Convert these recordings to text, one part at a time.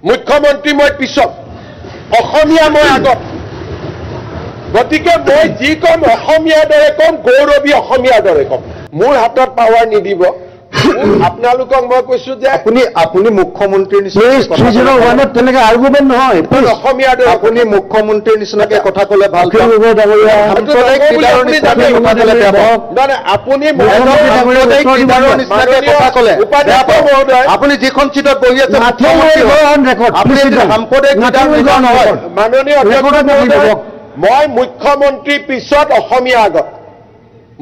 মুখ্যমন্ত্ৰী মই পিছত অসমীয়া মই আগত গতিকে মই যি কম অসমীয়াৰ দৰে কম গৌৰৱী অসমীয়াৰ দৰে কম মোৰ হাতত পাৱাৰ নিদিব আপোনালোকক মই কৈছো যে আপুনি মুখ্যমন্ত্ৰীৰ তেনেকে আৰ্গুমেণ্ট নহয় অসমীয়াৰ দৰে আপুনি মুখ্যমন্ত্ৰীৰ নিচিনাকে কথা ক'লে ভাল আপুনি যিখন চিটত বহি আছে মাননীয় মই মুখ্যমন্ত্ৰীৰ পিছত অসমীয়া আগত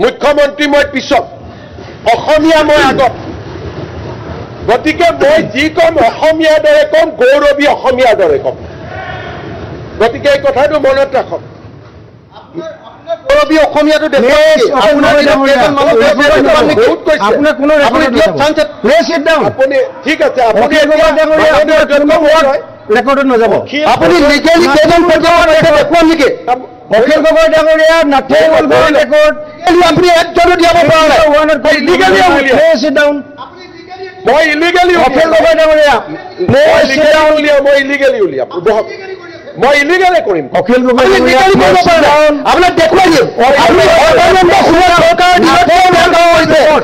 মুখ্যমন্ত্ৰী মই পিছত অসমীয়া মই আগত গতিকে মই যি কম অসমীয়াৰ দৰে কম গৌৰৱী অসমীয়াৰ দৰে কম গতিকে এই কথাটো মনত ৰাখক গৌৰৱী অসমীয়াটো আপুনি ঠিক আছে আপুনি ৰেকৰ্ডত নাযাব আপুনি লিগেলি দেখুৱাম নেকি অখিল গগৈ ডাঙৰীয়া নাথে ৰেকৰ্ড আপুনি একজনো দিয়াব পৰা নাই মই ইলিগেলি অখিল গগৈ ডাঙৰীয়া মই ইলিগেলি উলিয়াম মই ইলিগেলি কৰিম অখিল গগৈ আপোনাক দেখুৱাই দিম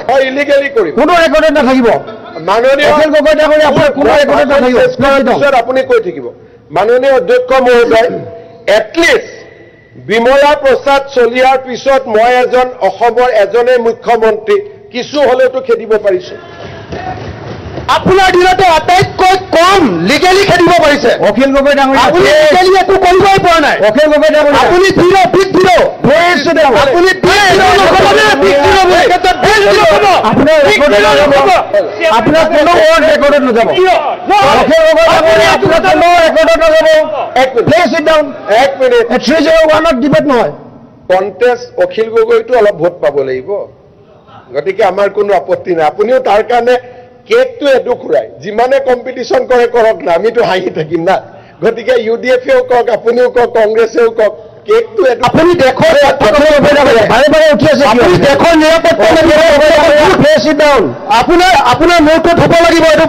মই ইলিগেলি কৰিম কোনো ৰেকৰ্ডত নাথাকিব মাননীয় অখিল গগৈ ডাঙৰীয়া আপোনাৰ কোনো ৰেকৰ্ডত নাথাকিব আপুনি কৈ থাকিব মাননীয় অধ্যক্ষ মহোদয় এটলিষ্ট বিমলা প্ৰসাদ চলিয়াৰ পিছত মই অসমৰ এজনে মুখ্যমন্ত্ৰী কিছু হলেতো খেদিব পাৰিছো আপোনাৰ দিনতে আটাইতকৈ কম লিগেলি খেদিব পাৰিছে অখিল গগৈ ডাঙৰীয়া আপুনি লিগেলি একো কৰিবই পৰা নাই অখিল গগৈ ডাঙৰীয়া আপুনি আপোনাৰ কোনো ৰেকৰ্ডত নাযাব অখিল গগৈ ডাঙৰীয়া আপোনাৰ কোনো ৰেকৰ্ডত নাযাব প্লিজ সিট ডাউন 1 মিনিট 301ত ডিবেট নহয় কণ্টেষ্ট অখিল গগৈটো অলপ ভোট পাব লাগিব গতিকে আমাৰ কোনো আপত্তি নাই আপুনিও তাৰ কাৰণে কেকটো এডু খুৰাই যিমানে কম্পিটিশ্যন কৰে কৰক না আমিতো হাঁহি থাকিম না গতিকে ইউডিএফেও কওক আপুনিও কওক কংগ্ৰেছেও কওক কেকটো আপুনি দেশৰ আপোনাৰ মূৰটো থব লাগিব এইটো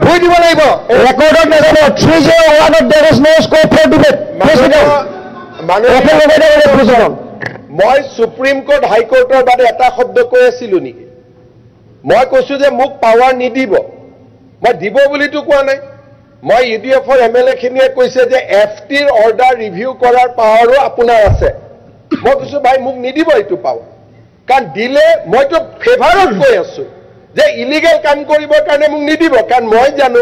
ভুই দিব লাগিব ৰেকৰ্ডত নাযাব 301ত there is no scope for debate মই সুপ্ৰিম কোৰ্ট হাইকোৰ্টৰ বাদে এটা শব্দ কৈ আছিলো নেকি মই কৈছো যে মোক পাৱাৰ নিদিব মই দিব বুলিতো কোৱা নাই মই ইউডিএফৰ এমএলএ খিনিয়ে কৈছে যে এফটিৰ অৰ্ডাৰ ৰিভিউ কৰাৰ পাৱাৰো আপোনাৰ আছে মই কৈছো ভাই মোক নিদিব এইটো পাৱাৰ কাৰণ দিলে মইতো ফেভাৰত কৈ আছো যে ইলিগেল কাম কৰিবৰ কাৰণে মোক নিদিব কাৰণ মই জানো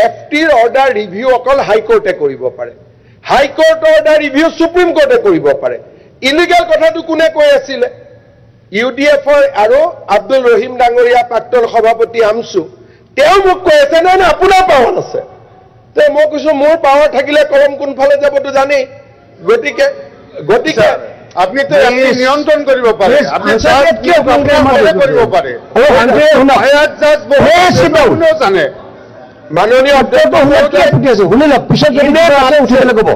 এফটিৰ অৰ্ডাৰ ৰিভিউ অকল হাইকোৰ্টে কৰিব পাৰে হাইকোৰ্ট অৰ্ডাৰ ৰিভিউ সুপ্ৰিম কোৰ্টে কৰিব পাৰে ইলিগেল কথাটো কোনে কৈ আছিলে ইউডিএফৰ আৰু আব্দুল ৰহিম ডাঙৰীয়া প্ৰাক্তন সভাপতি আমসু তেওঁ মোক কৈ আছে নাই নাই আপোনাৰ পাৱাৰ আছে তে মই কৈছো মোৰ পাৱাৰ থাকিলে কলম কোনফালে যাবতো জানেই গতিকে আপুনি তো নিয়ন্ত্ৰণ কৰিব পাৰে আপুনি কৰিব পাৰে মাননীয় অধ্যক্ষ শুনি লওক পিছত যদি উঠিবলৈ ক'ব